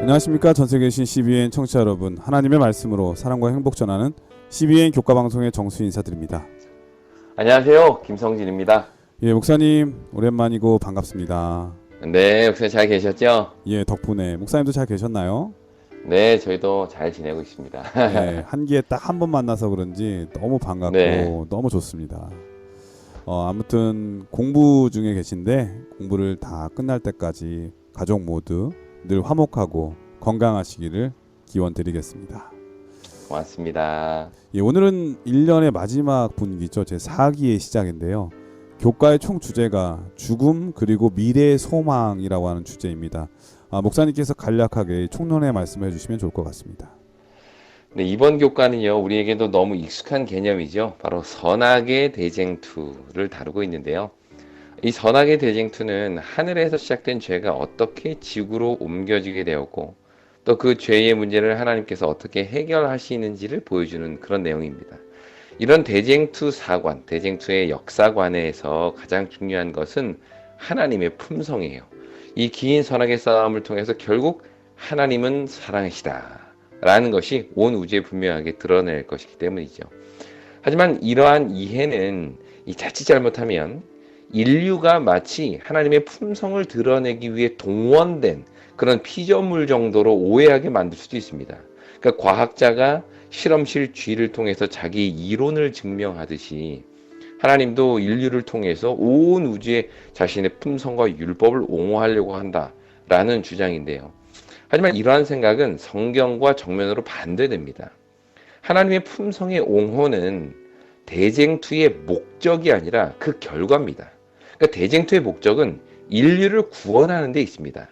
안녕하십니까. 전세계 계신 CBN 청취자 여러분, 하나님의 말씀으로 사랑과 행복 전하는 CBN 교과방송의 정수 인사드립니다. 안녕하세요. 김성진입니다. 예, 목사님 오랜만이고 반갑습니다. 네, 목사님 잘 계셨죠? 예, 덕분에 목사님도 잘 계셨나요? 네, 저희도 잘 지내고 있습니다. 예, 한 기에 딱 한 번 만나서 그런지 너무 반갑고 네, 너무 좋습니다. 아무튼 공부 중에 계신데 공부를 다 끝날 때까지 가족 모두 늘 화목하고 건강하시기를 기원드리겠습니다. 고맙습니다. 예, 오늘은 1년의 마지막 분기죠. 제 4기의 시작인데요. 교과의 총 주제가 죽음 그리고 미래의 소망이라고 하는 주제입니다. 목사님께서 간략하게 총론의 말씀을 해주시면 좋을 것 같습니다. 네, 이번 교과는요, 우리에게도 너무 익숙한 개념이죠. 바로 선악의 대쟁투를 다루고 있는데요. 이 선악의 대쟁투는 하늘에서 시작된 죄가 어떻게 지구로 옮겨지게 되었고, 또 그 죄의 문제를 하나님께서 어떻게 해결하시는지를 보여주는 그런 내용입니다. 이런 대쟁투 사관, 대쟁투의 역사관에서 가장 중요한 것은 하나님의 품성이에요. 이 긴 선악의 싸움을 통해서 결국 하나님은 사랑이시다 라는 것이 온 우주에 분명하게 드러낼 것이기 때문이죠. 하지만 이러한 이해는 자칫 잘못하면 인류가 마치 하나님의 품성을 드러내기 위해 동원된 그런 피조물 정도로 오해하게 만들 수도 있습니다. 그러니까 과학자가 실험실 쥐를 통해서 자기 이론을 증명하듯이 하나님도 인류를 통해서 온 우주에 자신의 품성과 율법을 옹호하려고 한다라는 주장인데요. 하지만 이러한 생각은 성경과 정면으로 반대됩니다. 하나님의 품성의 옹호는 대쟁투의 목적이 아니라 그 결과입니다. 그러니까 대쟁투의 목적은 인류를 구원하는 데 있습니다.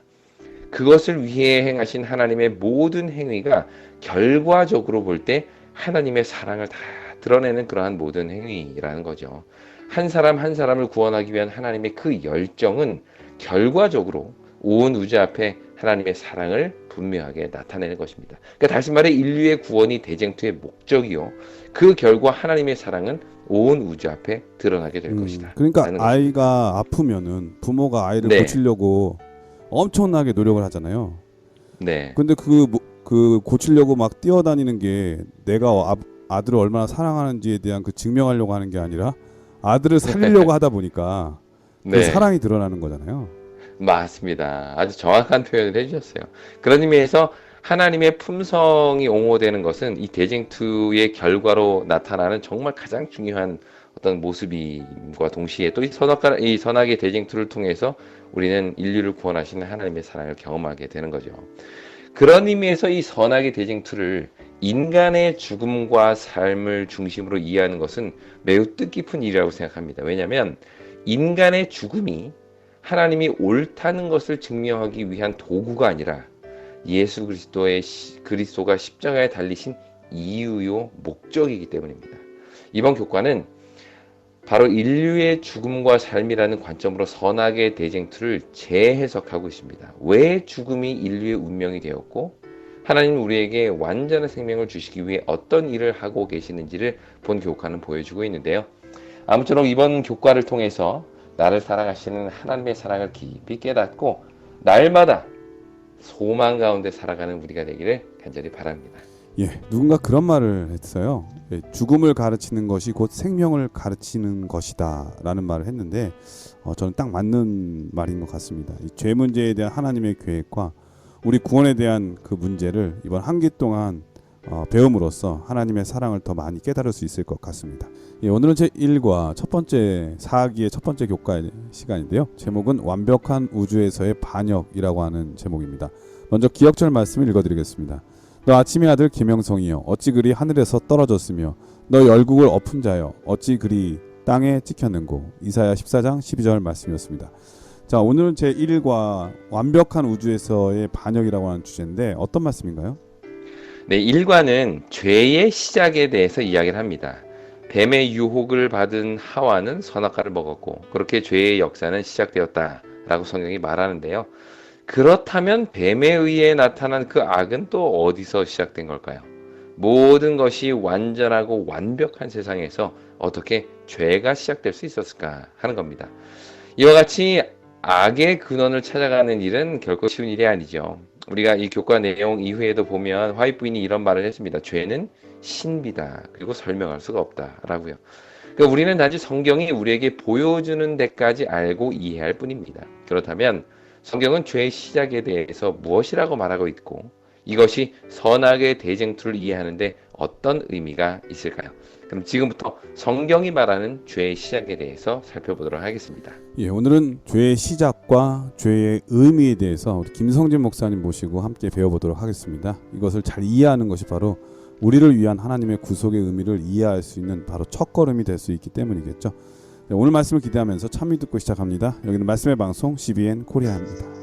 그것을 위해 행하신 하나님의 모든 행위가 결과적으로 볼 때 하나님의 사랑을 다 드러내는 그러한 모든 행위라는 거죠. 한 사람 한 사람을 구원하기 위한 하나님의 그 열정은 결과적으로 온 우주 앞에 하나님의 사랑을 분명하게 나타내는 것입니다. 그러니까 다시 말해 인류의 구원이 대쟁투의 목적이요. 그 결과 하나님의 사랑은 온 우주 앞에 드러나게 될 것이다. 그러니까 라는 것입니다. 아이가 아프면은 부모가 아이를 네, 고치려고 엄청나게 노력을 하잖아요. 네, 근데 그 고치려고 막 뛰어다니는 게 내가 아들을 얼마나 사랑하는지에 대한 그 증명하려고 하는 게 아니라 아들을 살리려고 하다 보니까 그 네. 사랑이 드러나는 거잖아요. 맞습니다. 아주 정확한 표현을 해주셨어요. 그런 의미에서 하나님의 품성이 옹호되는 것은 이 대쟁투의 결과로 나타나는 정말 가장 중요한 어떤 모습임과 동시에 또 이 선악의 대쟁투를 통해서 우리는 인류를 구원하시는 하나님의 사랑을 경험하게 되는 거죠. 그런 의미에서 이 선악의 대쟁투를 인간의 죽음과 삶을 중심으로 이해하는 것은 매우 뜻깊은 일이라고 생각합니다. 왜냐하면 인간의 죽음이 하나님이 옳다는 것을 증명하기 위한 도구가 아니라 예수 그리스도가 십자가에 달리신 이유요 목적이기 때문입니다. 이번 교과는 바로 인류의 죽음과 삶이라는 관점으로 선악의 대쟁투를 재해석하고 있습니다. 왜 죽음이 인류의 운명이 되었고 하나님은 우리에게 완전한 생명을 주시기 위해 어떤 일을 하고 계시는지를 본 교과는 보여주고 있는데요. 아무쪼록 이번 교과를 통해서 나를 사랑하시는 하나님의 사랑을 깊이 깨닫고 날마다 소망 가운데 살아가는 우리가 되기를 간절히 바랍니다. 예, 누군가 그런 말을 했어요. 예, 죽음을 가르치는 것이 곧 생명을 가르치는 것이다라는 말을 했는데 저는 딱 맞는 말인 것 같습니다. 이 죄 문제에 대한 하나님의 계획과 우리 구원에 대한 그 문제를 이번 한 기 동안 배움으로써 하나님의 사랑을 더 많이 깨달을 수 있을 것 같습니다. 예, 오늘은 제 1과 첫 번째 4기의 첫 번째 교과 시간인데요. 제목은 완벽한 우주에서의 반역이라고 하는 제목입니다. 먼저 기억절 말씀을 읽어드리겠습니다. 너 아침의 아들 김영성이여 어찌 그리 하늘에서 떨어졌으며 너 열국을 엎은 자여 어찌 그리 땅에 찍혔는고. 이사야 14장 12절 말씀이었습니다. 자, 오늘은 제 1과 완벽한 우주에서의 반역이라고 하는 주제인데 어떤 말씀인가요? 네, 1과는 죄의 시작에 대해서 이야기를 합니다. 뱀의 유혹을 받은 하와는 선악과를 먹었고 그렇게 죄의 역사는 시작되었다라고 성경이 말하는데요. 그렇다면 뱀에 의해 나타난 그 악은 또 어디서 시작된 걸까요? 모든 것이 완전하고 완벽한 세상에서 어떻게 죄가 시작될 수 있었을까 하는 겁니다. 이와 같이 악의 근원을 찾아가는 일은 결코 쉬운 일이 아니죠. 우리가 이 교과 내용 이후에도 보면 화이트 부인이 이런 말을 했습니다. 죄는 신비다. 그리고 설명할 수가 없다라고요. 그러니까 우리는 단지 성경이 우리에게 보여주는 데까지 알고 이해할 뿐입니다. 그렇다면 성경은 죄의 시작에 대해서 무엇이라고 말하고 있고 이것이 선악의 대쟁투를 이해하는데 어떤 의미가 있을까요? 그럼 지금부터 성경이 말하는 죄의 시작에 대해서 살펴보도록 하겠습니다. 예, 오늘은 죄의 시작과 죄의 의미에 대해서 우리 김성진 목사님 모시고 함께 배워보도록 하겠습니다. 이것을 잘 이해하는 것이 바로 우리를 위한 하나님의 구속의 의미를 이해할 수 있는 바로 첫걸음이 될 수 있기 때문이겠죠. 네, 오늘 말씀을 기대하면서 참여 듣고 시작합니다. 여기는 말씀의 방송 CBN 코리아입니다.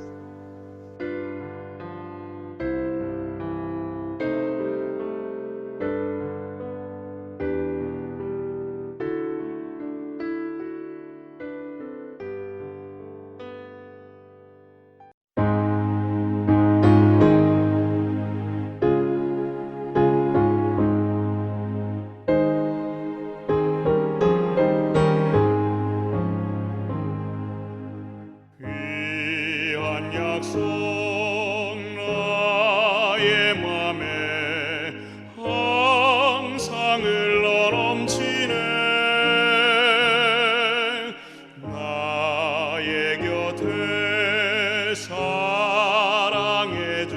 귀한 약속 나의 맘에 항상 흘러넘치네 나의 곁에 사랑의 주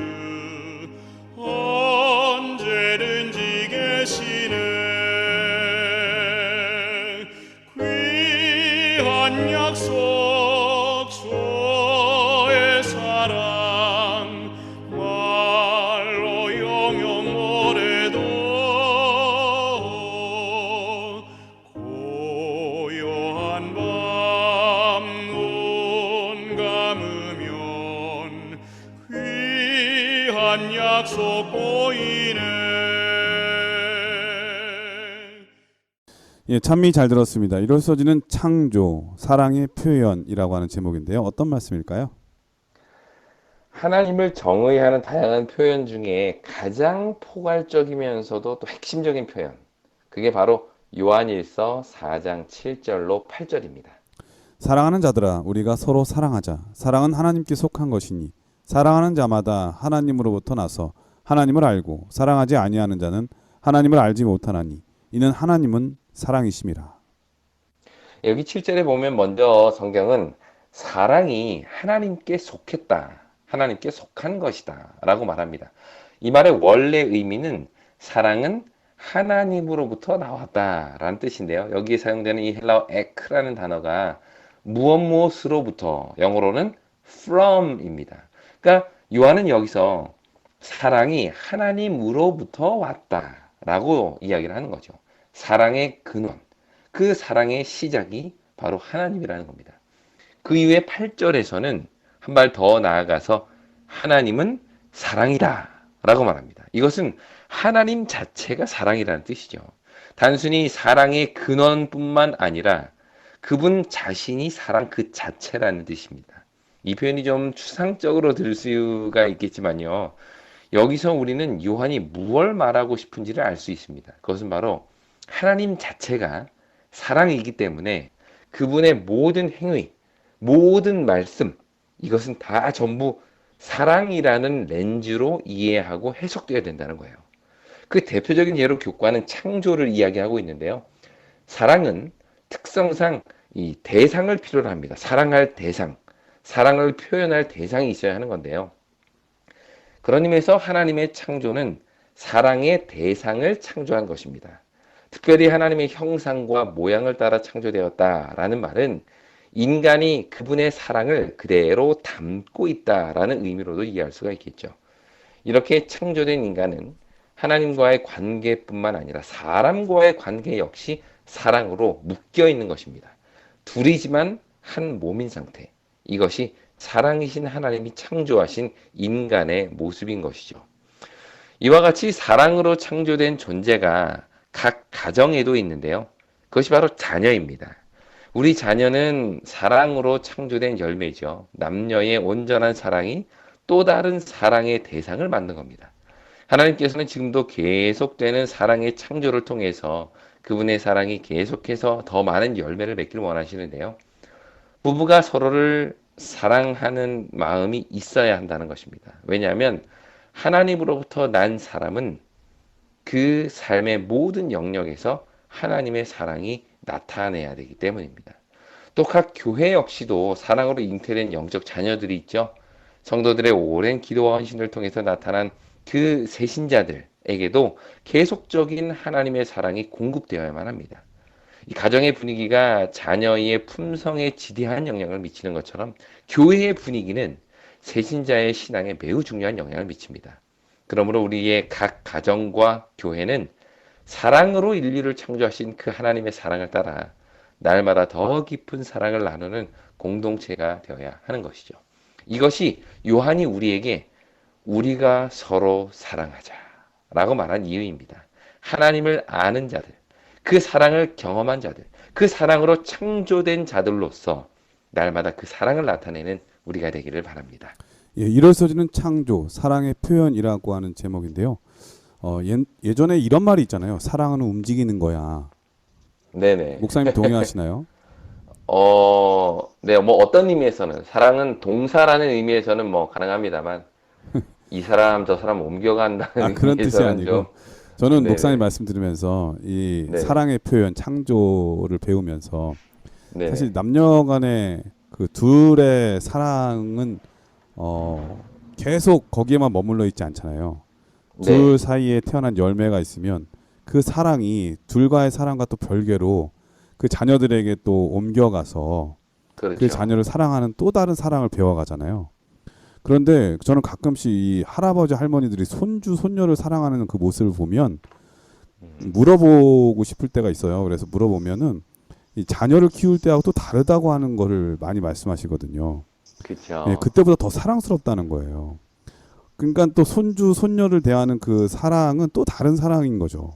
언제든지 계시네 귀한 약속 주의 사랑 말로 영영 오래도 고요한 밤 눈 감으면 귀한 약속 보이네. 예, 참미 잘 들었습니다. 이럴 써지는 창조, 사랑의 표현이라고 하는 제목인데요. 어떤 말씀일까요? 하나님을 정의하는 다양한 표현 중에 가장 포괄적이면서도 또 핵심적인 표현. 그게 바로 요한일서 4장 7절로 8절입니다. 사랑하는 자들아, 우리가 서로 사랑하자. 사랑은 하나님께 속한 것이니 사랑하는 자마다 하나님으로부터 나서 하나님을 알고 사랑하지 아니하는 자는 하나님을 알지 못하나니 이는 하나님은 사랑이심이라. 여기 7절에 보면 먼저 성경은 사랑이 하나님께 속했다. 하나님께 속한 것이다. 라고 말합니다. 이 말의 원래 의미는 사랑은 하나님으로부터 나왔다. 라는 뜻인데요. 여기에 사용되는 이 헬라어 에크라는 단어가 무엇으로부터 영어로는 from입니다. 그러니까 요한은 여기서 사랑이 하나님으로부터 왔다. 라고 이야기를 하는 거죠. 사랑의 근원, 그 사랑의 시작이 바로 하나님이라는 겁니다. 그 이후에 8절에서는 한 발 더 나아가서 하나님은 사랑이다 라고 말합니다. 이것은 하나님 자체가 사랑이라는 뜻이죠. 단순히 사랑의 근원뿐만 아니라 그분 자신이 사랑 그 자체라는 뜻입니다. 이 표현이 좀 추상적으로 들을 수가 있겠지만요. 여기서 우리는 요한이 무엇을 말하고 싶은지를 알 수 있습니다. 그것은 바로 하나님 자체가 사랑이기 때문에 그분의 모든 행위, 모든 말씀, 이것은 다 전부 사랑이라는 렌즈로 이해하고 해석되어야 된다는 거예요. 그 대표적인 예로 교과는 창조를 이야기하고 있는데요. 사랑은 특성상 이 대상을 필요로 합니다. 사랑할 대상, 사랑을 표현할 대상이 있어야 하는 건데요. 그런 의미에서 하나님의 창조는 사랑의 대상을 창조한 것입니다. 특별히 하나님의 형상과 모양을 따라 창조되었다라는 말은 인간이 그분의 사랑을 그대로 담고 있다라는 의미로도 이해할 수가 있겠죠. 이렇게 창조된 인간은 하나님과의 관계뿐만 아니라 사람과의 관계 역시 사랑으로 묶여 있는 것입니다. 둘이지만 한 몸인 상태. 이것이 사랑이신 하나님이 창조하신 인간의 모습인 것이죠. 이와 같이 사랑으로 창조된 존재가 각 가정에도 있는데요. 그것이 바로 자녀입니다. 우리 자녀는 사랑으로 창조된 열매죠. 남녀의 온전한 사랑이 또 다른 사랑의 대상을 만든 겁니다. 하나님께서는 지금도 계속되는 사랑의 창조를 통해서 그분의 사랑이 계속해서 더 많은 열매를 맺기를 원하시는데요. 부부가 서로를 사랑하는 마음이 있어야 한다는 것입니다. 왜냐하면 하나님으로부터 난 사람은 그 삶의 모든 영역에서 하나님의 사랑이 나타내야 되기 때문입니다. 또 각 교회 역시도 사랑으로 잉태된 영적 자녀들이 있죠. 성도들의 오랜 기도와 헌신을 통해서 나타난 그 새신자들에게도 계속적인 하나님의 사랑이 공급되어야만 합니다. 이 가정의 분위기가 자녀의 품성에 지대한 영향을 미치는 것처럼 교회의 분위기는 새신자의 신앙에 매우 중요한 영향을 미칩니다. 그러므로 우리의 각 가정과 교회는 사랑으로 인류를 창조하신 그 하나님의 사랑을 따라 날마다 더 깊은 사랑을 나누는 공동체가 되어야 하는 것이죠. 이것이 요한이 우리에게 우리가 서로 사랑하자라고 말한 이유입니다. 하나님을 아는 자들, 그 사랑을 경험한 자들, 그 사랑으로 창조된 자들로서 날마다 그 사랑을 나타내는 우리가 되기를 바랍니다. 예, 일어서지는 창조, 사랑의 표현이라고 하는 제목인데요. 예전에 이런 말이 있잖아요. 사랑은 움직이는 거야. 네네. 목사님 동의하시나요? 네, 뭐 어떤 의미에서는 사랑은 동사라는 의미에서는 뭐 가능합니다만 이 사람 저 사람 옮겨간다는 그런 뜻이 의미에서는 아니고 좀 저는 네네. 목사님 말씀 들으면서 이 네네. 사랑의 표현, 창조를 배우면서 네네. 사실 남녀 간의 그 둘의 사랑은 계속 거기에만 머물러 있지 않잖아요. 네. 둘 사이에 태어난 열매가 있으면 그 사랑이 둘과의 사랑과 또 별개로 그 자녀들에게 또 옮겨가서 그렇죠. 그 자녀를 사랑하는 또 다른 사랑을 배워가잖아요. 그런데 저는 가끔씩 이 할아버지 할머니들이 손주 손녀를 사랑하는 그 모습을 보면 물어보고 싶을 때가 있어요. 그래서 물어보면은 이 자녀를 키울 때하고 또 다르다고 하는 거를 많이 말씀하시거든요. 그렇죠. 예, 그때보다 더 사랑스럽다는 거예요. 그러니까 또 손주 손녀를 대하는 그 사랑은 또 다른 사랑인 거죠.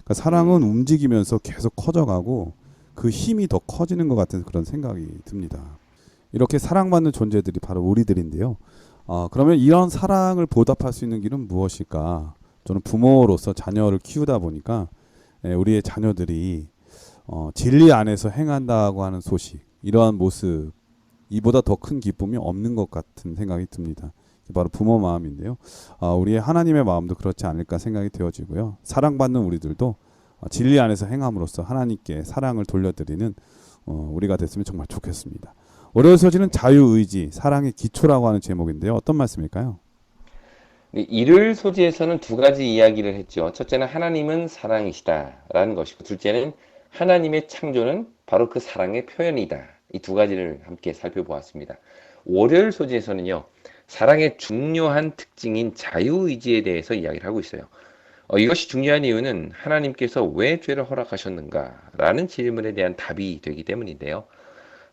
그러니까 사랑은 움직이면서 계속 커져가고 그 힘이 더 커지는 것 같은 그런 생각이 듭니다. 이렇게 사랑받는 존재들이 바로 우리들인데요. 그러면 이런 사랑을 보답할 수 있는 길은 무엇일까? 저는 부모로서 자녀를 키우다 보니까 우리의 자녀들이 진리 안에서 행한다고 하는 소식, 이러한 모습, 이보다 더 큰 기쁨이 없는 것 같은 생각이 듭니다. 바로 부모 마음인데요. 우리의 하나님의 마음도 그렇지 않을까 생각이 되어지고요. 사랑받는 우리들도 진리 안에서 행함으로써 하나님께 사랑을 돌려드리는 우리가 됐으면 정말 좋겠습니다. 월요일 서지는 자유의지, 사랑의 기초라고 하는 제목인데요. 어떤 말씀일까요? 네, 이를 소지에서는 두 가지 이야기를 했죠. 첫째는 하나님은 사랑이시다라는 것이고, 둘째는 하나님의 창조는 바로 그 사랑의 표현이다. 이 두 가지를 함께 살펴보았습니다. 월요일 소지에서는요, 사랑의 중요한 특징인 자유의지에 대해서 이야기를 하고 있어요. 이것이 중요한 이유는 하나님께서 왜 죄를 허락하셨는가라는 질문에 대한 답이 되기 때문인데요.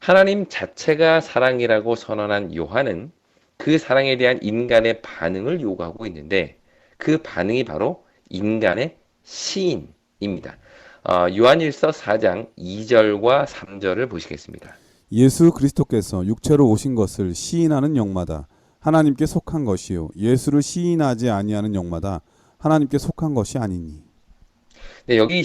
하나님 자체가 사랑이라고 선언한 요한은 그 사랑에 대한 인간의 반응을 요구하고 있는데 그 반응이 바로 인간의 시인입니다. 요한일서 4장 2절과 3절을 보시겠습니다. 예수 그리스도께서 육체로 오신 것을 시인하는 영마다 하나님께 속한 것이요 예수를 시인하지 아니하는 영마다 하나님께 속한 것이 아니니. 네, 여기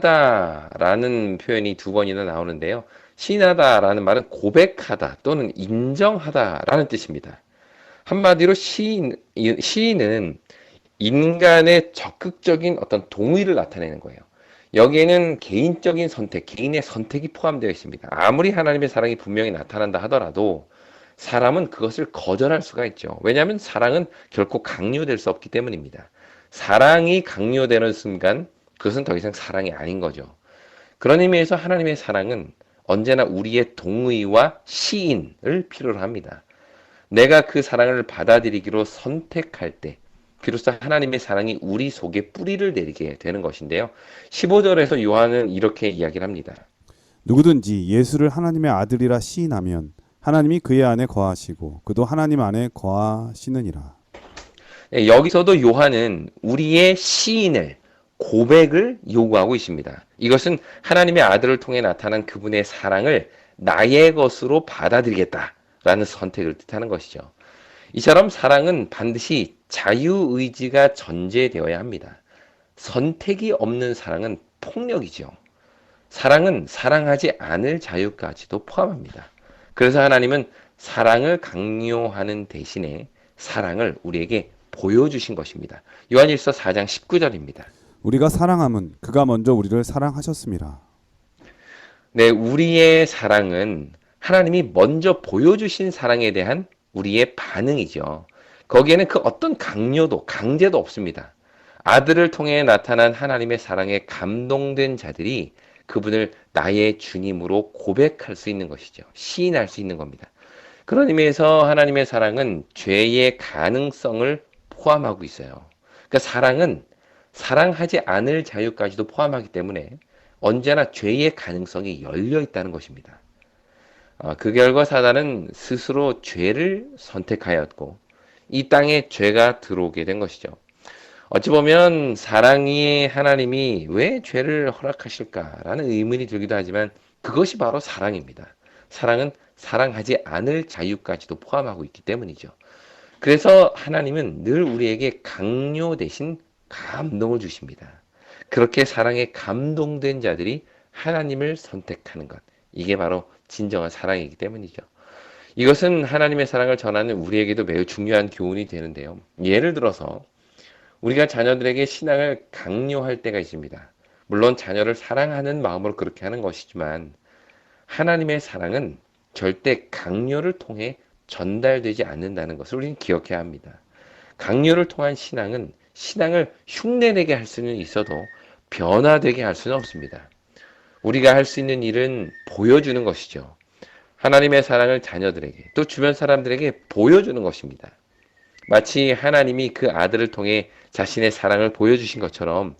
시인하다라는 표현이 두 번이나 나오는데요. 시인하다라는 말은 고백하다 또는 인정하다라는 뜻입니다. 한마디로 시인은 인간의 적극적인 어떤 동의를 나타내는 거예요. 여기에는 개인적인 선택, 개인의 선택이 포함되어 있습니다. 아무리 하나님의 사랑이 분명히 나타난다 하더라도 사람은 그것을 거절할 수가 있죠. 왜냐하면 사랑은 결코 강요될 수 없기 때문입니다. 사랑이 강요되는 순간 그것은 더 이상 사랑이 아닌 거죠. 그런 의미에서 하나님의 사랑은 언제나 우리의 동의와 시인을 필요로 합니다. 내가 그 사랑을 받아들이기로 선택할 때 비로소 하나님의 사랑이 우리 속에 뿌리를 내리게 되는 것인데요. 15절에서 요한은 이렇게 이야기를 합니다. 누구든지 예수를 하나님의 아들이라 시인하면 하나님이 그의 안에 거하시고 그도 하나님 안에 거하시느니라. 네, 여기서도 요한은 우리의 시인을 고백을 요구하고 있습니다. 이것은 하나님의 아들을 통해 나타난 그분의 사랑을 나의 것으로 받아들이겠다라는 선택을 뜻하는 것이죠. 이처럼 사랑은 반드시 자유의지가 전제되어야 합니다. 선택이 없는 사랑은 폭력이죠. 사랑은 사랑하지 않을 자유까지도 포함합니다. 그래서 하나님은 사랑을 강요하는 대신에 사랑을 우리에게 보여주신 것입니다. 요한일서 4장 19절입니다. 우리가 사랑함은 그가 먼저 우리를 사랑하셨습니다. 네, 우리의 사랑은 하나님이 먼저 보여주신 사랑에 대한 우리의 반응이죠. 거기에는 그 어떤 강요도, 강제도 없습니다. 아들을 통해 나타난 하나님의 사랑에 감동된 자들이 그분을 나의 주님으로 고백할 수 있는 것이죠. 시인할 수 있는 겁니다. 그런 의미에서 하나님의 사랑은 죄의 가능성을 포함하고 있어요. 그러니까 사랑은 사랑하지 않을 자유까지도 포함하기 때문에 언제나 죄의 가능성이 열려 있다는 것입니다. 그 결과 사단은 스스로 죄를 선택하였고 이 땅에 죄가 들어오게 된 것이죠. 어찌 보면 사랑이 하나님이 왜 죄를 허락하실까라는 의문이 들기도 하지만 그것이 바로 사랑입니다. 사랑은 사랑하지 않을 자유까지도 포함하고 있기 때문이죠. 그래서 하나님은 늘 우리에게 강요 대신 감동을 주십니다. 그렇게 사랑에 감동된 자들이 하나님을 선택하는 것. 이게 바로 진정한 사랑이기 때문이죠. 이것은 하나님의 사랑을 전하는 우리에게도 매우 중요한 교훈이 되는데요. 예를 들어서 우리가 자녀들에게 신앙을 강요할 때가 있습니다. 물론 자녀를 사랑하는 마음으로 그렇게 하는 것이지만 하나님의 사랑은 절대 강요를 통해 전달되지 않는다는 것을 우리는 기억해야 합니다. 강요를 통한 신앙은 신앙을 흉내내게 할 수는 있어도 변화되게 할 수는 없습니다. 우리가 할 수 있는 일은 보여주는 것이죠. 하나님의 사랑을 자녀들에게 또 주변 사람들에게 보여주는 것입니다. 마치 하나님이 그 아들을 통해 자신의 사랑을 보여주신 것처럼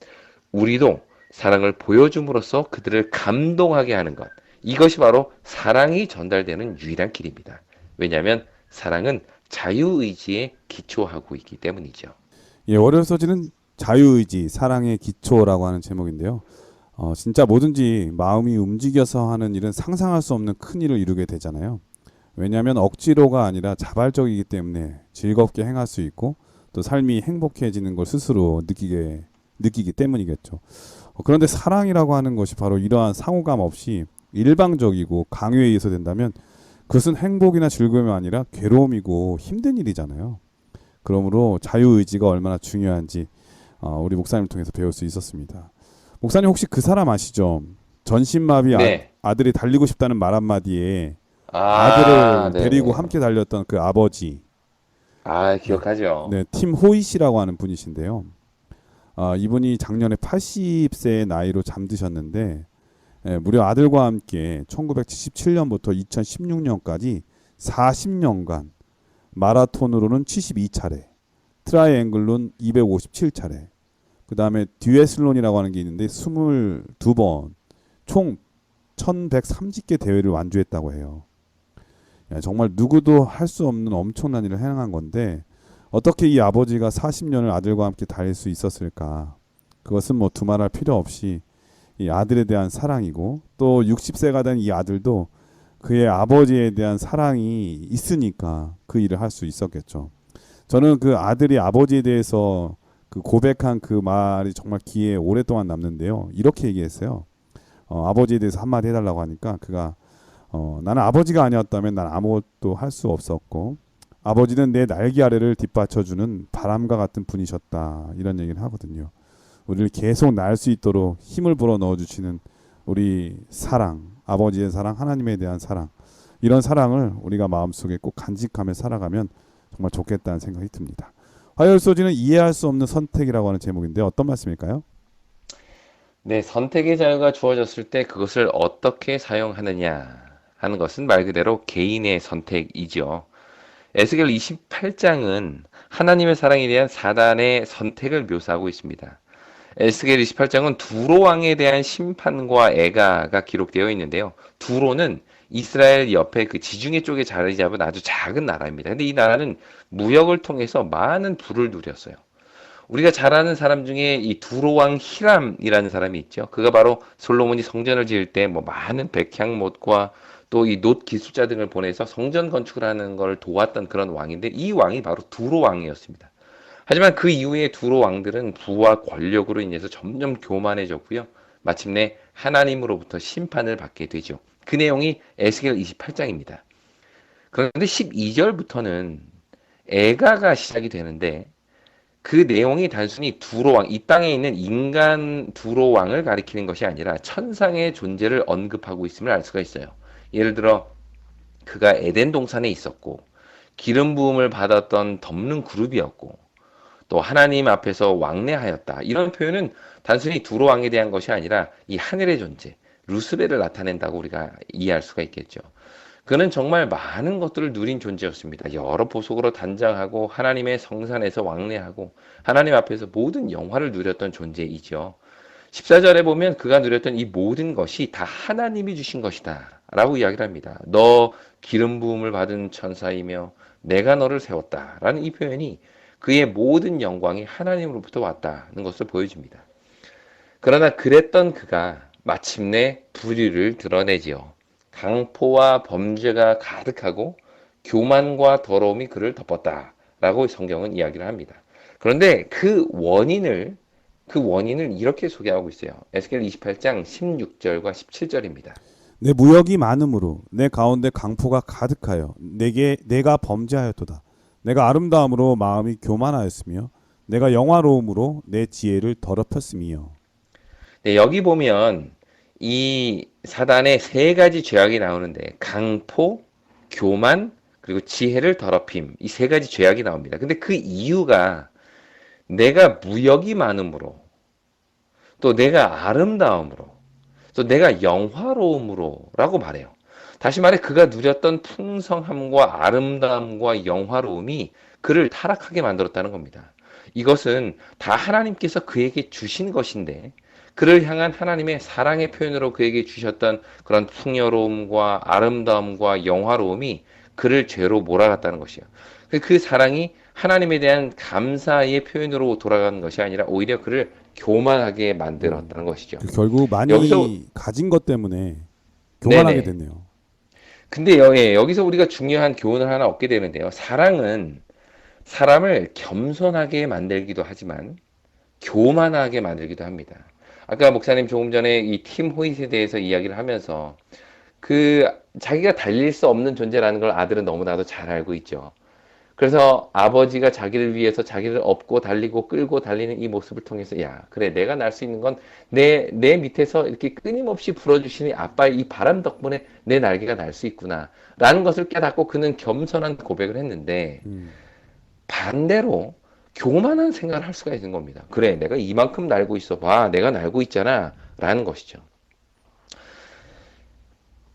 우리도 사랑을 보여줌으로써 그들을 감동하게 하는 것. 이것이 바로 사랑이 전달되는 유일한 길입니다. 왜냐하면 사랑은 자유의지에 기초하고 있기 때문이죠. 예, 월요일 소지는 자유의지, 사랑의 기초라고 하는 제목인데요. 진짜 뭐든지 마음이 움직여서 하는 일은 상상할 수 없는 큰 일을 이루게 되잖아요. 왜냐하면 억지로가 아니라 자발적이기 때문에 즐겁게 행할 수 있고 또 삶이 행복해지는 걸 스스로 느끼기 때문이겠죠. 그런데 사랑이라고 하는 것이 바로 이러한 상호감 없이 일방적이고 강요에 의해서 된다면 그것은 행복이나 즐거움이 아니라 괴로움이고 힘든 일이잖아요. 그러므로 자유의지가 얼마나 중요한지 우리 목사님을 통해서 배울 수 있었습니다. 목사님 혹시 그 사람 아시죠? 전신마비 네. 아들이 달리고 싶다는 말 한마디에 아들을 네. 데리고 함께 달렸던 그 아버지, 기억하죠. 네, 팀 호이시라고 하는 분이신데요. 이분이 작년에 80세의 나이로 잠드셨는데 무려 아들과 함께 1977년부터 2016년까지 40년간 마라톤으로는 72차례, 트라이앵글로는 257차례, 그 다음에 듀애슬론이라고 하는 게 있는데 22번, 총 1130개 대회를 완주했다고 해요. 정말 누구도 할 수 없는 엄청난 일을 행한 건데 어떻게 이 아버지가 40년을 아들과 함께 달릴 수 있었을까? 그것은 뭐 두말할 필요 없이 이 아들에 대한 사랑이고 또 60세가 된 이 아들도 그의 아버지에 대한 사랑이 있으니까 그 일을 할 수 있었겠죠. 저는 그 아들이 아버지에 대해서 그 고백한 그 말이 정말 귀에 오랫동안 남는데요. 이렇게 얘기했어요. 아버지에 대해서 한마디 해달라고 하니까 그가 나는 아버지가 아니었다면 난 아무것도 할 수 없었고 아버지는 내 날개 아래를 뒷받쳐주는 바람과 같은 분이셨다. 이런 얘기를 하거든요. 우리를 계속 날 수 있도록 힘을 불어 넣어주시는 우리 사랑, 아버지의 사랑, 하나님에 대한 사랑, 이런 사랑을 우리가 마음속에 꼭 간직하며 살아가면 정말 좋겠다는 생각이 듭니다. 화요일 소지는 이해할 수 없는 선택이라고 하는 제목인데 어떤 말씀일까요? 네, 선택의 자유가 주어졌을 때 그것을 어떻게 사용하느냐 하는 것은 말 그대로 개인의 선택이죠. 에스겔 28장은 하나님의 사랑에 대한 사단의 선택을 묘사하고 있습니다. 에스겔 28장은 두로 왕에 대한 심판과 애가가 기록되어 있는데요. 두로는 이스라엘 옆에 그 지중해 쪽에 자리 잡은 아주 작은 나라입니다. 근데 이 나라는 무역을 통해서 많은 부를 누렸어요. 우리가 잘 아는 사람 중에 이 두로 왕 히람이라는 사람이 있죠. 그가 바로 솔로몬이 성전을 지을 때 뭐 많은 백향못과 또 이 놋 기술자 등을 보내서 성전 건축을 하는 걸 도왔던 그런 왕인데 이 왕이 바로 두로 왕이었습니다. 하지만 그 이후에 두로 왕들은 부와 권력으로 인해서 점점 교만해졌고요. 마침내 하나님으로부터 심판을 받게 되죠. 그 내용이 에스겔 28장입니다. 그런데 12절부터는 애가가 시작이 되는데 그 내용이 단순히 두로왕, 이 땅에 있는 인간 두로왕을 가리키는 것이 아니라 천상의 존재를 언급하고 있음을 알 수가 있어요. 예를 들어 그가 에덴 동산에 있었고 기름 부음을 받았던 덮는 그룹이었고 또 하나님 앞에서 왕래하였다. 이런 표현은 단순히 두로왕에 대한 것이 아니라 이 하늘의 존재, 루스벨을 나타낸다고 우리가 이해할 수가 있겠죠. 그는 정말 많은 것들을 누린 존재였습니다. 여러 보석으로 단장하고 하나님의 성산에서 왕래하고 하나님 앞에서 모든 영화를 누렸던 존재이죠. 14절에 보면 그가 누렸던 이 모든 것이 다 하나님이 주신 것이다 라고 이야기를 합니다. 너 기름 부음을 받은 천사이며 내가 너를 세웠다 라는 이 표현이 그의 모든 영광이 하나님으로부터 왔다는 것을 보여줍니다. 그러나 그랬던 그가 마침내 불의를 드러내지요. 강포와 범죄가 가득하고 교만과 더러움이 그를 덮었다라고 성경은 이야기를 합니다. 그런데 그 원인을 이렇게 소개하고 있어요. 에스겔 28장 16절과 17절입니다. 내 무역이 많음으로 내 가운데 강포가 가득하여 내가 범죄하였도다. 내가 아름다움으로 마음이 교만하였으며 내가 영화로움으로 내 지혜를 더럽혔음이요. 네, 여기 보면 이 사단의 세 가지 죄악이 나오는데 강포, 교만, 그리고 지혜를 더럽힘 이 세 가지 죄악이 나옵니다. 근데 그 이유가 내가 무역이 많음으로 또 내가 아름다움으로 또 내가 영화로움으로라고 말해요. 다시 말해 그가 누렸던 풍성함과 아름다움과 영화로움이 그를 타락하게 만들었다는 겁니다. 이것은 다 하나님께서 그에게 주신 것인데 그를 향한 하나님의 사랑의 표현으로 그에게 주셨던 그런 풍요로움과 아름다움과 영화로움이 그를 죄로 몰아갔다는 것이에요. 그 사랑이 하나님에 대한 감사의 표현으로 돌아가는 것이 아니라 오히려 그를 교만하게 만들었다는 것이죠. 결국 많이 여기서 가진 것 때문에 교만하게 네네. 됐네요. 근데 여기서 우리가 중요한 교훈을 하나 얻게 되는데요. 사랑은 사람을 겸손하게 만들기도 하지만 교만하게 만들기도 합니다. 아까 목사님 조금 전에 이 팀 호잇에 대해서 이야기를 하면서 그 자기가 달릴 수 없는 존재라는 걸 아들은 너무나도 잘 알고 있죠. 그래서 아버지가 자기를 위해서 자기를 업고 달리고 끌고 달리는 이 모습을 통해서 야, 그래, 내가 날 수 있는 건 내 밑에서 이렇게 끊임없이 불어주시는 아빠의 이 바람 덕분에 내 날개가 날 수 있구나. 라는 것을 깨닫고 그는 겸손한 고백을 했는데 반대로 교만한 생각을 할 수가 있는 겁니다. 그래, 내가 이만큼 날고 있어. 봐, 내가 날고 있잖아. 라는 것이죠.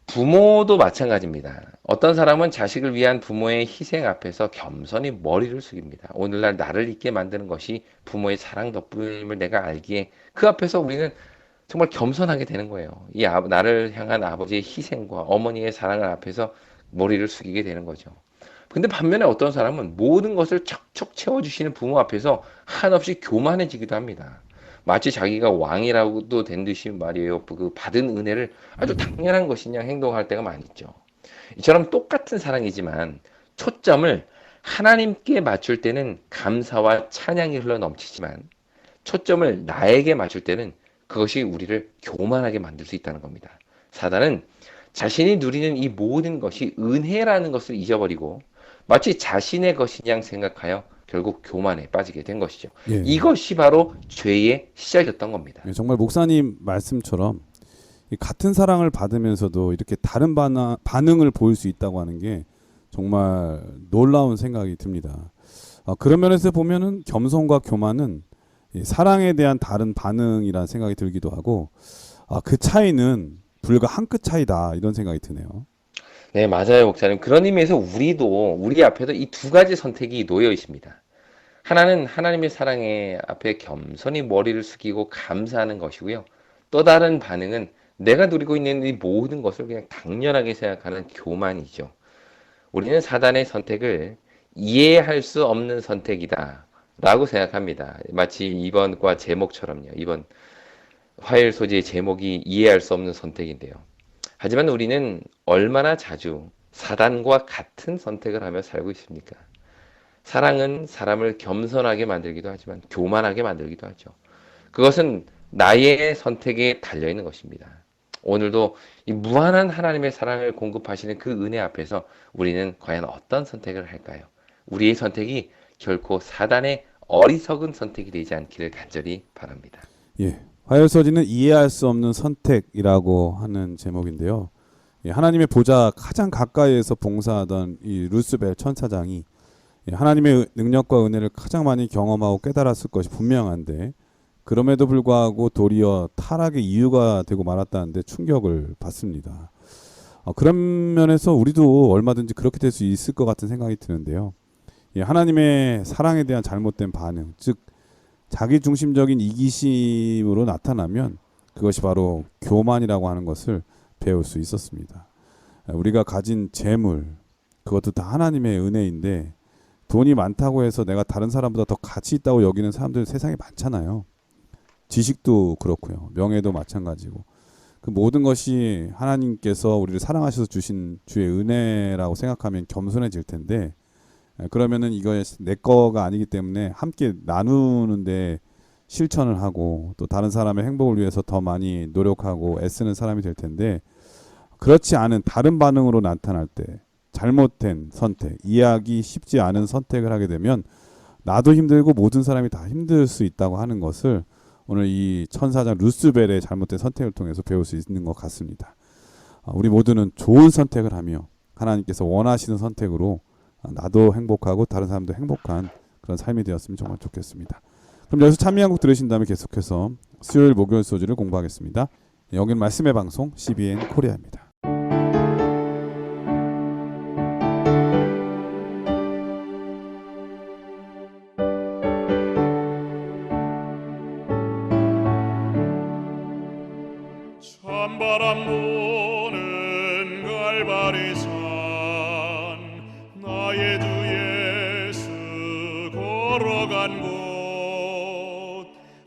부모도 마찬가지입니다. 어떤 사람은 자식을 위한 부모의 희생 앞에서 겸손히 머리를 숙입니다. 오늘날 나를 있게 만드는 것이 부모의 사랑 덕분임을 내가 알기에 그 앞에서 우리는 정말 겸손하게 되는 거예요. 나를 향한 아버지의 희생과 어머니의 사랑을 앞에서 머리를 숙이게 되는 거죠. 근데 반면에 어떤 사람은 모든 것을 척척 채워주시는 부모 앞에서 한없이 교만해지기도 합니다. 마치 자기가 왕이라고도 된 듯이 말이에요. 그 받은 은혜를 아주 당연한 것이냐 행동할 때가 많이 있죠. 이처럼 똑같은 사랑이지만 초점을 하나님께 맞출 때는 감사와 찬양이 흘러 넘치지만 초점을 나에게 맞출 때는 그것이 우리를 교만하게 만들 수 있다는 겁니다. 사단은 자신이 누리는 이 모든 것이 은혜라는 것을 잊어버리고 마치 자신의 것이냐 생각하여 결국 교만에 빠지게 된 것이죠. 예. 이것이 바로 죄의 시작이었던 겁니다. 예, 정말 목사님 말씀처럼 이 같은 사랑을 받으면서도 이렇게 다른 반응을 보일 수 있다고 하는 게 정말 놀라운 생각이 듭니다. 그런 면에서 보면은 겸손과 교만은 이 사랑에 대한 다른 반응이라는 생각이 들기도 하고 그 차이는 불과 한 끗 차이다 이런 생각이 드네요. 네, 맞아요, 목사님. 그런 의미에서 우리 앞에도 이 두 가지 선택이 놓여 있습니다. 하나는 하나님의 사랑에 앞에 겸손히 머리를 숙이고 감사하는 것이고요. 또 다른 반응은 내가 누리고 있는 이 모든 것을 그냥 당연하게 생각하는 교만이죠. 우리는 사단의 선택을 이해할 수 없는 선택이다 라고 생각합니다. 마치 이번 과 제목처럼요. 이번 화요일 소재의 제목이 이해할 수 없는 선택인데요. 하지만 우리는 얼마나 자주 사단과 같은 선택을 하며 살고 있습니까? 사랑은 사람을 겸손하게 만들기도 하지만 교만하게 만들기도 하죠. 그것은 나의 선택에 달려있는 것입니다. 오늘도 이 무한한 하나님의 사랑을 공급하시는 그 은혜 앞에서 우리는 과연 어떤 선택을 할까요? 우리의 선택이 결코 사단의 어리석은 선택이 되지 않기를 간절히 바랍니다. 예, 화요소지는 이해할 수 없는 선택이라고 하는 제목인데요. 예, 하나님의 보좌 가장 가까이에서 봉사하던 이 루스벨 천사장이 하나님의 능력과 은혜를 가장 많이 경험하고 깨달았을 것이 분명한데 그럼에도 불구하고 도리어 타락의 이유가 되고 말았다는데 충격을 받습니다. 그런 면에서 우리도 얼마든지 그렇게 될 수 있을 것 같은 생각이 드는데요. 예, 하나님의 사랑에 대한 잘못된 반응, 즉 자기 중심적인 이기심으로 나타나면 그것이 바로 교만이라고 하는 것을 배울 수 있었습니다. 우리가 가진 재물, 그것도 다 하나님의 은혜인데 돈이 많다고 해서 내가 다른 사람보다 더 가치 있다고 여기는 사람들 세상에 많잖아요. 지식도 그렇고요. 명예도 마찬가지고. 그 모든 것이 하나님께서 우리를 사랑하셔서 주신 주의 은혜라고 생각하면 겸손해질 텐데 그러면은 이거 내 거가 아니기 때문에 함께 나누는데 실천을 하고 또 다른 사람의 행복을 위해서 더 많이 노력하고 애쓰는 사람이 될 텐데 그렇지 않은 다른 반응으로 나타날 때 잘못된 선택, 이해하기 쉽지 않은 선택을 하게 되면 나도 힘들고 모든 사람이 다 힘들 수 있다고 하는 것을 오늘 이 천사장 루스벨의 잘못된 선택을 통해서 배울 수 있는 것 같습니다. 우리 모두는 좋은 선택을 하며 하나님께서 원하시는 선택으로 나도 행복하고 다른 사람도 행복한 그런 삶이 되었으면 정말 좋겠습니다. 그럼 여기서 찬미 한 곡 들으신 다음에 계속해서 수요일 목요일 소지를 공부하겠습니다. 여기는 말씀의 방송 CBN 코리아입니다. 찬바람 부는 갈바리산 나의 주 예수 걸어간 곳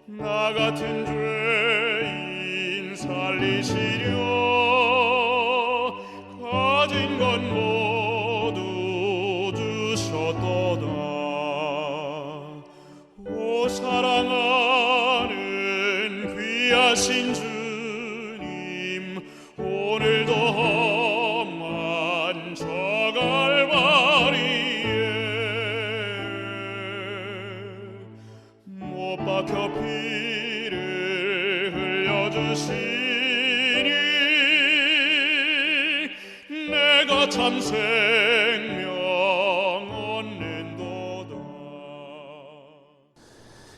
나 같은 죄인 살리시려 가진 것 모두 주셨도다 오 사랑하는 귀하신 주 오늘도 험한 저 갈바리에 못 박혀 피를 흘려주시니 내가 참 생명 얻는도다.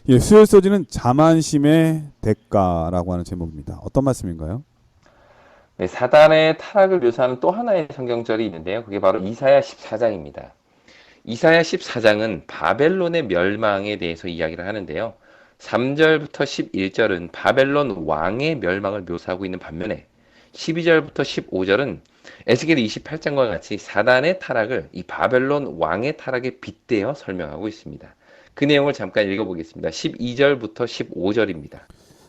예, 수요일 소지는 자만심의 대가라고 하는 제목입니다. 어떤 말씀인가요? 네, 사단의 타락을 묘사하는 또 하나의 성경절이 있는데요. 그게 바로 이사야 14장입니다. 이사야 14장은 바벨론의 멸망에 대해서 이야기를 하는데요. 3절부터 11절은 바벨론 왕의 멸망을 묘사하고 있는 반면에 12절부터 15절은 에스겔 28장과 같이 사단의 타락을 이 바벨론 왕의 타락에 빗대어 설명하고 있습니다. 그 내용을 잠깐 읽어보겠습니다. 12절부터 15절입니다.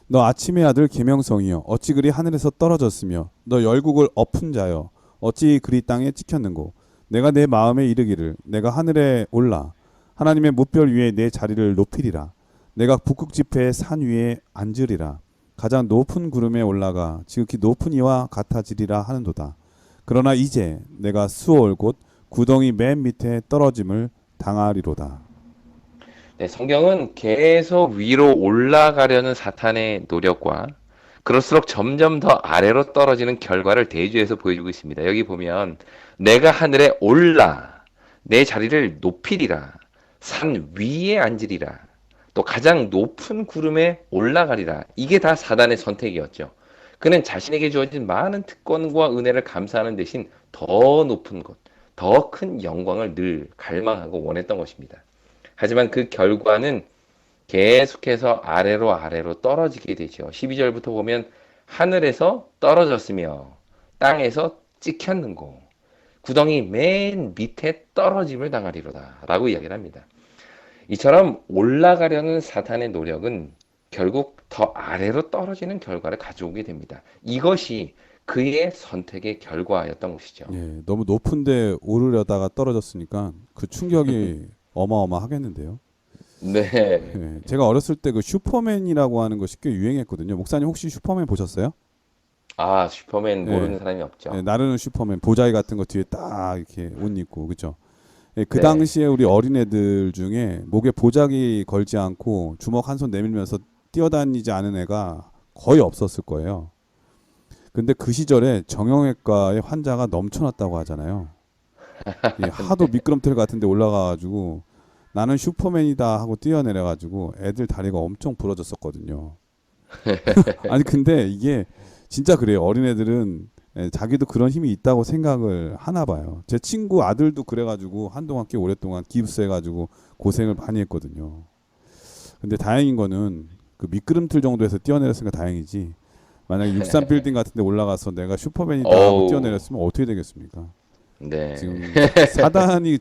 너 아침의 아들 계명성이여 어찌 그리 하늘에서 떨어졌으며 너 열국을 엎은 자여 어찌 그리 땅에 찍혔는고 내가 내 마음에 이르기를 내가 하늘에 올라 하나님의 뭇별 위에 내 자리를 높이리라 내가 북극 지폐의 산 위에 앉으리라 가장 높은 구름에 올라가 지극히 높은 이와 같아지리라 하는도다. 그러나 이제 내가 수월 곧 구덩이 맨 밑에 떨어짐을 당하리로다. 네, 성경은 계속 위로 올라가려는 사탄의 노력과 그럴수록 점점 더 아래로 떨어지는 결과를 대조해서 보여주고 있습니다. 여기 보면 내가 하늘에 올라 내 자리를 높이리라 산 위에 앉으리라 또 가장 높은 구름에 올라가리라. 이게 다 사단의 선택이었죠. 그는 자신에게 주어진 많은 특권과 은혜를 감사하는 대신 더 높은 곳, 더 큰 영광을 늘 갈망하고 원했던 것입니다. 하지만 그 결과는 계속해서 아래로 떨어지게 되죠. 12절부터 보면 하늘에서 떨어졌으며 땅에서 찍혔는고 구덩이 맨 밑에 떨어짐을 당하리로다 라고 이야기를 합니다. 이처럼 올라가려는 사탄의 노력은 결국 더 아래로 떨어지는 결과를 가져오게 됩니다. 이것이 그의 선택의 결과였던 것이죠. 예, 너무 높은데 오르려다가 떨어졌으니까 그 충격이 어마어마하겠는데요. 네. 예, 제가 어렸을 때 그 슈퍼맨이라고 하는 것이 꽤 유행했거든요. 목사님 혹시 슈퍼맨 보셨어요? 아, 슈퍼맨 예. 모르는 사람이 없죠. 예, 나르는 슈퍼맨 보자기 같은 거 뒤에 딱 이렇게 옷 입고 그죠? 예, 그 네. 당시에 우리 어린애들 중에 목에 보자기 걸지 않고 주먹 한 손 내밀면서 뛰어다니지 않은 애가 거의 없었을 거예요. 근데 그 시절에 정형외과에 환자가 넘쳐났다고 하잖아요. 예, 하도 미끄럼틀 같은 데 올라가가지고 나는 슈퍼맨이다 하고 뛰어내려가지고 애들 다리가 엄청 부러졌었거든요. 아니 근데 이게 진짜 그래요. 어린애들은 자기도 그런 힘이 있다고 생각을 하나 봐요. 제 친구 아들도 그래가지고 한동안 꽤 오랫동안 기입스해가지고 고생을 많이 했거든요. 근데 다행인 거는 그 미끄럼틀 정도에서 뛰어내렸으니까 다행이지. 만약에 63 빌딩 같은 데 올라가서 내가 슈퍼맨이다 하고 어우, 뛰어내렸으면 어떻게 되겠습니까? 네. 지금 사단이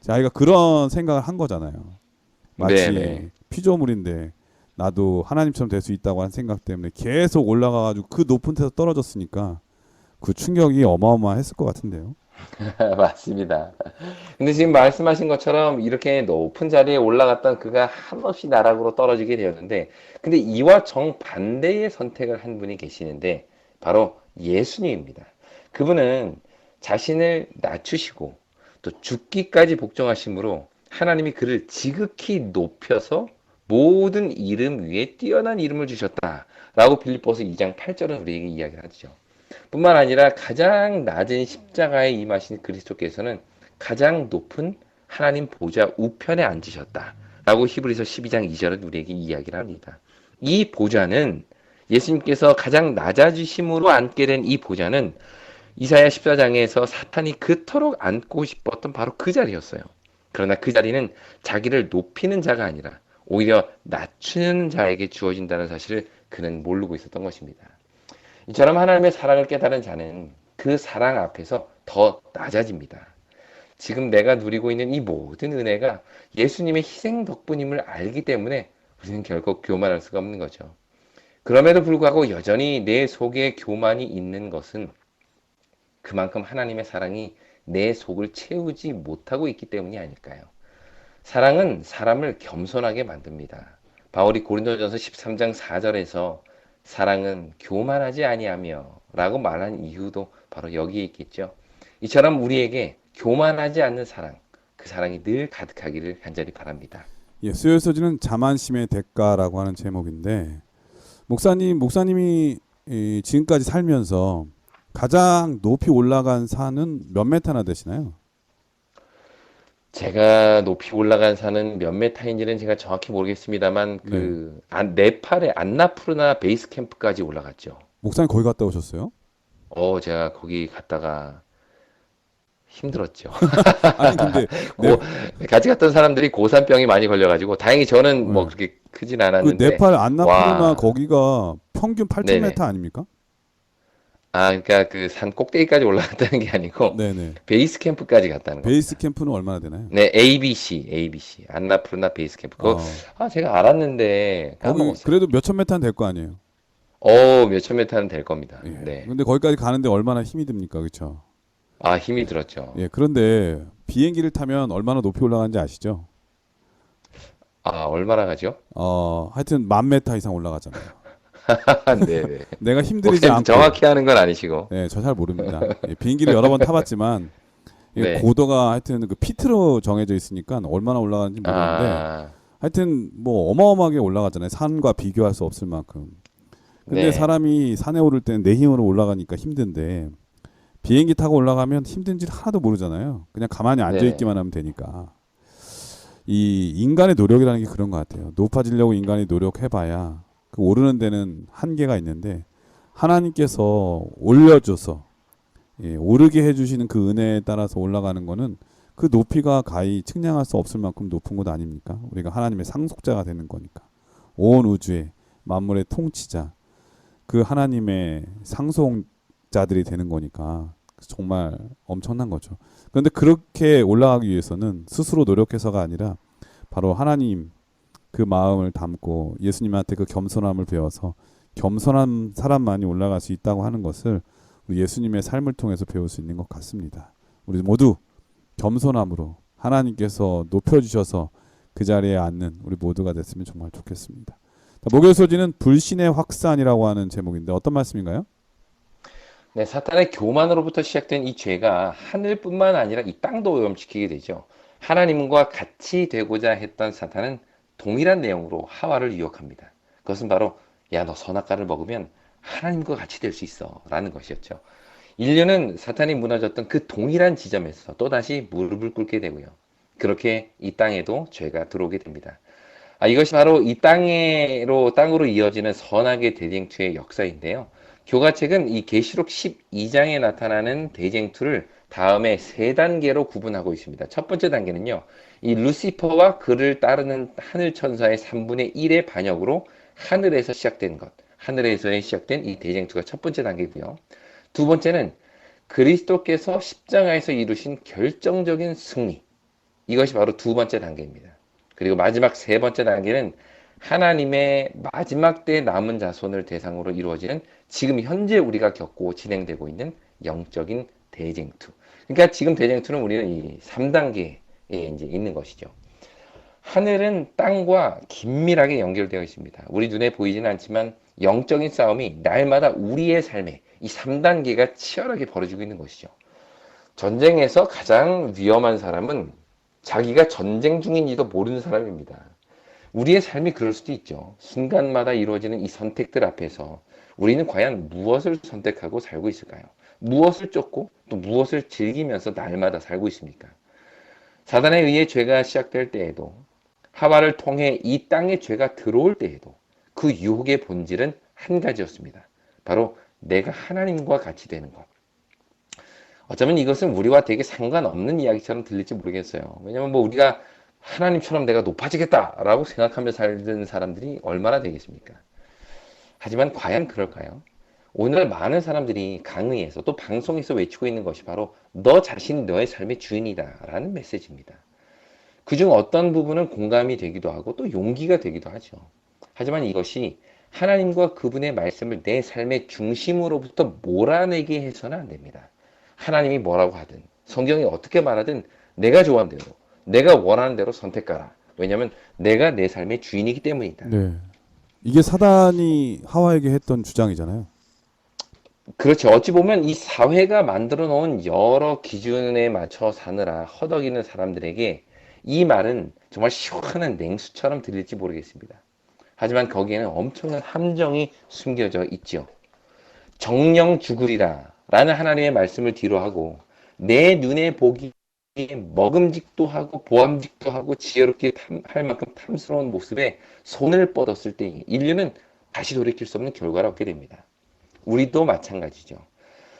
자기가 그런 생각을 한 거잖아요. 마치 네네. 피조물인데 나도 하나님처럼 될 수 있다고 하는 생각 때문에 계속 올라가가지고 그 높은 데서 떨어졌으니까 그 충격이 어마어마했을 것 같은데요. 맞습니다. 근데 지금 말씀하신 것처럼 이렇게 높은 자리에 올라갔던 그가 한없이 나락으로 떨어지게 되었는데, 근데 이와 정반대의 선택을 한 분이 계시는데, 바로 예수님입니다. 그분은 자신을 낮추시고 또 죽기까지 복종하심으로 하나님이 그를 지극히 높여서 모든 이름 위에 뛰어난 이름을 주셨다라고 빌립보서 2장 8절은 우리에게 이야기를 하죠. 뿐만 아니라 가장 낮은 십자가에 임하신 그리스도께서는 가장 높은 하나님 보좌 우편에 앉으셨다라고 히브리서 12장 2절은 우리에게 이야기를 합니다. 이 보좌는 예수님께서 가장 낮아지심으로 앉게 된 이 보좌는 이사야 14장에서 사탄이 그토록 앉고 싶었던 바로 그 자리였어요. 그러나 그 자리는 자기를 높이는 자가 아니라 오히려 낮추는 자에게 주어진다는 사실을 그는 모르고 있었던 것입니다. 이처럼 하나님의 사랑을 깨달은 자는 그 사랑 앞에서 더 낮아집니다. 지금 내가 누리고 있는 이 모든 은혜가 예수님의 희생 덕분임을 알기 때문에 우리는 결코 교만할 수가 없는 거죠. 그럼에도 불구하고 여전히 내 속에 교만이 있는 것은 그만큼 하나님의 사랑이 내 속을 채우지 못하고 있기 때문이 아닐까요? 사랑은 사람을 겸손하게 만듭니다. 바울이 고린도전서 13장 4절에서 사랑은 교만하지 아니하며 라고 말한 이유도 바로 여기에 있겠죠. 이처럼 우리에게 교만하지 않는 사랑, 그 사랑이 늘 가득하기를 간절히 바랍니다. 예, 수요일 소지는 자만심의 대가라고 하는 제목인데 목사님이 지금까지 살면서 가장 높이 올라간 산은 몇 메타나 되시나요? 제가 높이 올라간 산은 몇 메타인지는 제가 정확히 모르겠습니다만 네. 네팔의 안나푸르나 베이스 캠프까지 올라갔죠. 목사님 거기 갔다 오셨어요? 제가 거기 갔다가 힘들었죠. 아니 근데 네, 고, 같이 갔던 사람들이 고산병이 많이 걸려가지고 다행히 저는 뭐 네. 그렇게 크진 그 않았는데 네팔 안나푸르나 와, 거기가 평균 8,000m 네네. 아닙니까? 그러니까 그 산 꼭대기까지 올라갔다는 게 아니고 네네. 베이스 캠프까지 갔다는 베이스 겁니다. 캠프는 얼마나 되나요? 네, ABC 안나푸르나 베이스 캠프. 그거 어, 제가 알았는데 거기 까먹었어요. 그래도 몇천 메타는 될 거 아니에요? 몇천 메타는 될 겁니다. 예. 네. 근데 거기까지 가는데 얼마나 힘이 듭니까, 그렇죠? 힘이 들었죠. 예. 그런데 비행기를 타면 얼마나 높이 올라가는지 아시죠? 얼마나 가죠? 하여튼 10,000m 이상 올라가잖아요. 네네. 내가 힘들이지 목사님 않고, 정확히 하는 건 아니시고. 네, 저 잘 모릅니다. 예, 비행기를 여러 번 타봤지만 이게 네. 고도가 하여튼 그 피트로 정해져 있으니까 얼마나 올라가는지 모르는데 아, 하여튼 뭐 어마어마하게 올라가잖아요. 산과 비교할 수 없을 만큼. 근데 네. 사람이 산에 오를 때는 내 힘으로 올라가니까 힘든데 비행기 타고 올라가면 힘든지를 하나도 모르잖아요. 그냥 가만히 앉아 네네. 있기만 하면 되니까. 이 인간의 노력이라는 게 그런 것 같아요. 높아지려고 인간이 노력해봐야 그 오르는 데는 한계가 있는데 하나님께서 올려줘서 오르게 해주시는 그 은혜에 따라서 올라가는 거는 그 높이가 가히 측량할 수 없을 만큼 높은 것 아닙니까? 우리가 하나님의 상속자가 되는 거니까. 온 우주의 만물의 통치자, 그 하나님의 상속자들이 되는 거니까 정말 엄청난 거죠. 그런데 그렇게 올라가기 위해서는 스스로 노력해서가 아니라 바로 하나님 그 마음을 담고 예수님한테 그 겸손함을 배워서 겸손한 사람만이 올라갈 수 있다고 하는 것을 우리 예수님의 삶을 통해서 배울 수 있는 것 같습니다. 우리 모두 겸손함으로 하나님께서 높여주셔서 그 자리에 앉는 우리 모두가 됐으면 정말 좋겠습니다. 목요일 소지는 불신의 확산이라고 하는 제목인데 어떤 말씀인가요? 네, 사탄의 교만으로부터 시작된 이 죄가 하늘뿐만 아니라 이 땅도 오염시키게 되죠. 하나님과 같이 되고자 했던 사탄은 동일한 내용으로 하와를 유혹합니다. 그것은 바로 야, 너 선악과를 먹으면 하나님과 같이 될 수 있어 라는 것이었죠. 인류는 사탄이 무너졌던 그 동일한 지점에서 또다시 무릎을 꿇게 되고요. 그렇게 이 땅에도 죄가 들어오게 됩니다. 이것이 바로 이 땅으로 이어지는 선악의 대쟁투의 역사인데요. 교가책은 이 계시록 12장에 나타나는 대쟁투를 다음에 세 단계로 구분하고 있습니다. 첫 번째 단계는요, 이 루시퍼와 그를 따르는 하늘 천사의 3분의 1의 반역으로 하늘에서 시작된 것, 하늘에서 시작된 이 대쟁투가 첫 번째 단계고요. 두 번째는 그리스도께서 십자가에서 이루신 결정적인 승리, 이것이 바로 두 번째 단계입니다. 그리고 마지막 세 번째 단계는 하나님의 마지막 때 남은 자손을 대상으로 이루어지는 지금 현재 우리가 겪고 진행되고 있는 영적인 대쟁투. 그러니까 지금 대쟁투는 우리는 이 3단계에 이제 있는 것이죠. 하늘은 땅과 긴밀하게 연결되어 있습니다. 우리 눈에 보이지는 않지만 영적인 싸움이 날마다 우리의 삶에 이 3단계가 치열하게 벌어지고 있는 것이죠. 전쟁에서 가장 위험한 사람은 자기가 전쟁 중인지도 모르는 사람입니다. 우리의 삶이 그럴 수도 있죠. 순간마다 이루어지는 이 선택들 앞에서 우리는 과연 무엇을 선택하고 살고 있을까요? 무엇을 쫓고 또 무엇을 즐기면서 날마다 살고 있습니까? 사단에 의해 죄가 시작될 때에도, 하와를 통해 이 땅에 죄가 들어올 때에도 그 유혹의 본질은 한 가지였습니다. 바로 내가 하나님과 같이 되는 것. 어쩌면 이것은 우리와 되게 상관없는 이야기처럼 들릴지 모르겠어요. 왜냐면 우리가 하나님처럼 내가 높아지겠다라고 생각하며 살던 사람들이 얼마나 되겠습니까? 하지만 과연 그럴까요? 오늘 많은 사람들이 강의에서 또 방송에서 외치고 있는 것이 바로 너 자신이 너의 삶의 주인이다 라는 메시지입니다. 그중 어떤 부분은 공감이 되기도 하고 또 용기가 되기도 하죠. 하지만 이것이 하나님과 그분의 말씀을 내 삶의 중심으로부터 몰아내게 해서는 안 됩니다. 하나님이 뭐라고 하든 성경이 어떻게 말하든 내가 좋아하는 대로, 내가 원하는 대로 선택하라. 왜냐하면 내가 내 삶의 주인이기 때문이다. 네. 이게 사단이 하와에게 했던 주장이잖아요. 그렇죠. 어찌 보면 이 사회가 만들어 놓은 여러 기준에 맞춰 사느라 허덕이는 사람들에게 이 말은 정말 시원한 냉수처럼 들릴지 모르겠습니다. 하지만 거기에는 엄청난 함정이 숨겨져 있죠. 정령 죽으리라 라는 하나님의 말씀을 뒤로하고 내 눈에 보기에 먹음직도 하고 보암직도 하고 지혜롭게 할 만큼 탐스러운 모습에 손을 뻗었을 때 인류는 다시 돌이킬 수 없는 결과를 얻게 됩니다. 우리도 마찬가지죠.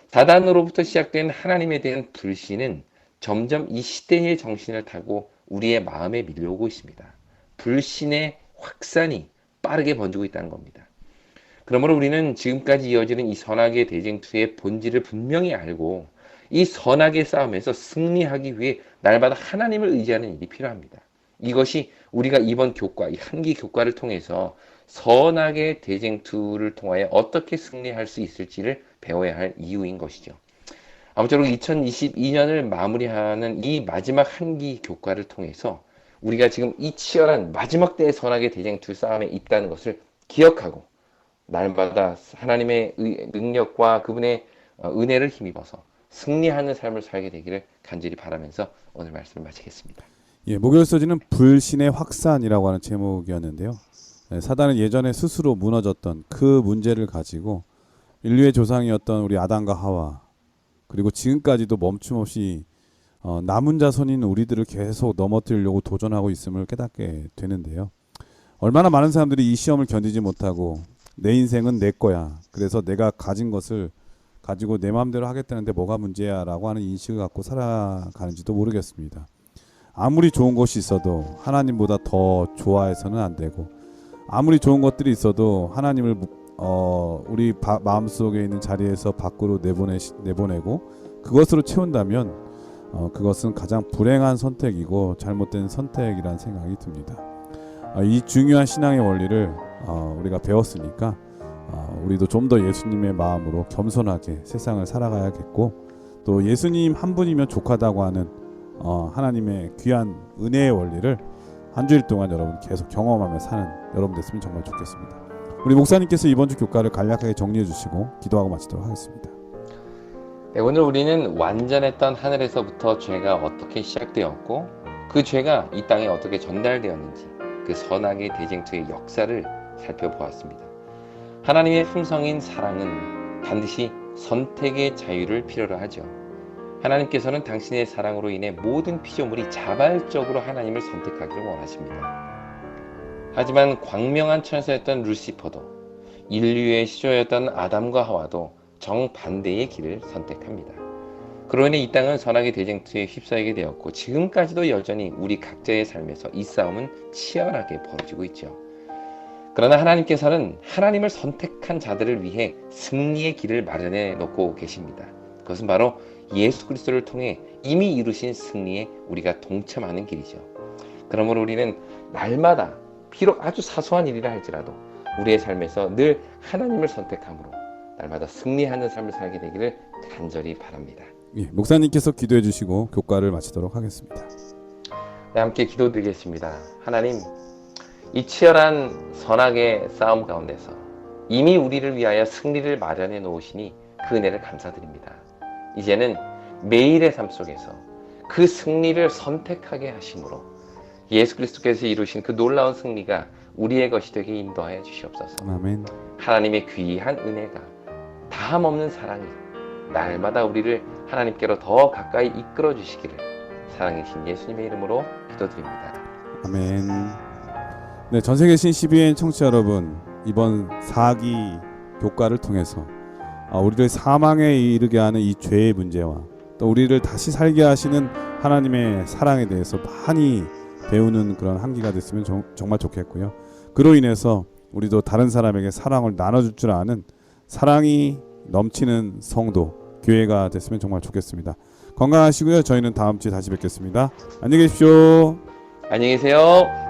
사단으로부터 시작된 하나님에 대한 불신은 점점 이 시대의 정신을 타고 우리의 마음에 밀려오고 있습니다. 불신의 확산이 빠르게 번지고 있다는 겁니다. 그러므로 우리는 지금까지 이어지는 이 선악의 대쟁투의 본질을 분명히 알고 이 선악의 싸움에서 승리하기 위해 날마다 하나님을 의지하는 일이 필요합니다. 이것이 우리가 이번 교과, 이 한기 교과를 통해서 선악의 대쟁투를 통하여 어떻게 승리할 수 있을지를 배워야 할 이유인 것이죠. 아무쪼록 2022년을 마무리하는 이 마지막 한기 교과를 통해서 우리가 지금 이 치열한 마지막 때의 선악의 대쟁투 싸움에 있다는 것을 기억하고 날마다 하나님의 능력과 그분의 은혜를 힘입어서 승리하는 삶을 살게 되기를 간절히 바라면서 오늘 말씀을 마치겠습니다. 예, 목요일 서지는 불신의 확산이라고 하는 제목이었는데요. 사단은 예전에 스스로 무너졌던 그 문제를 가지고 인류의 조상이었던 우리 아담과 하와 그리고 지금까지도 멈춤없이 남은 자손인 우리들을 계속 넘어뜨리려고 도전하고 있음을 깨닫게 되는데요. 얼마나 많은 사람들이 이 시험을 견디지 못하고 내 인생은 내 거야. 그래서 내가 가진 것을 가지고 내 마음대로 하겠다는데 뭐가 문제야 라고 하는 인식을 갖고 살아가는지도 모르겠습니다. 아무리 좋은 것이 있어도 하나님보다 더 좋아해서는 안 되고 아무리 좋은 것들이 있어도 하나님을 우리 마음속에 있는 자리에서 밖으로 내보내고 그것으로 채운다면 그것은 가장 불행한 선택이고 잘못된 선택이라는 생각이 듭니다. 이 중요한 신앙의 원리를 우리가 배웠으니까 우리도 좀 더 예수님의 마음으로 겸손하게 세상을 살아가야겠고 또 예수님 한 분이면 족하다고 하는 하나님의 귀한 은혜의 원리를 한 주일 동안 여러분 계속 경험하며 사는 여러분 됐으면 정말 좋겠습니다. 우리 목사님께서 이번 주 교과를 간략하게 정리해 주시고 기도하고 마치도록 하겠습니다. 네, 오늘 우리는 완전했던 하늘에서부터 죄가 어떻게 시작되었고 그 죄가 이 땅에 어떻게 전달되었는지 그 선악의 대쟁투의 역사를 살펴보았습니다. 하나님의 품성인 사랑은 반드시 선택의 자유를 필요로 하죠. 하나님께서는 당신의 사랑으로 인해 모든 피조물이 자발적으로 하나님을 선택하기를 원하십니다. 하지만 광명한 천사였던 루시퍼도 인류의 시조였던 아담과 하와도 정반대의 길을 선택합니다. 그로 인해 이 땅은 선악의 대쟁투에 휩싸이게 되었고 지금까지도 여전히 우리 각자의 삶에서 이 싸움은 치열하게 벌어지고 있죠. 그러나 하나님께서는 하나님을 선택한 자들을 위해 승리의 길을 마련해 놓고 계십니다. 그것은 바로 예수 그리스도를 통해 이미 이루신 승리에 우리가 동참하는 길이죠. 그러므로 우리는 날마다 비록 아주 사소한 일이라 할지라도 우리의 삶에서 늘 하나님을 선택함으로 날마다 승리하는 삶을 살게 되기를 간절히 바랍니다. 예, 목사님께서 기도해 주시고 교과를 마치도록 하겠습니다. 네, 함께 기도드리겠습니다. 하나님, 이 치열한 선악의 싸움 가운데서 이미 우리를 위하여 승리를 마련해 놓으시니 그 은혜를 감사드립니다. 이제는 매일의 삶 속에서 그 승리를 선택하게 하심으로 예수 그리스도께서 이루신 그 놀라운 승리가 우리의 것이 되게 인도하여 주시옵소서. 아멘. 하나님의 귀한 은혜가 다함없는 사랑이 날마다 우리를 하나님께로 더 가까이 이끌어 주시기를 사랑이신 예수님의 이름으로 기도드립니다. 아멘. 네, 전세 계신 CBN 청취자 여러분, 이번 4기 교과를 통해서 우리를 사망에 이르게 하는 이 죄의 문제와 또 우리를 다시 살게 하시는 하나님의 사랑에 대해서 많이 배우는 그런 한 기가 됐으면 정말 좋겠고요. 그로 인해서 우리도 다른 사람에게 사랑을 나눠줄 줄 아는 사랑이 넘치는 성도, 교회가 됐으면 정말 좋겠습니다. 건강하시고요. 저희는 다음 주에 다시 뵙겠습니다. 안녕히 계십시오. 안녕히 계세요.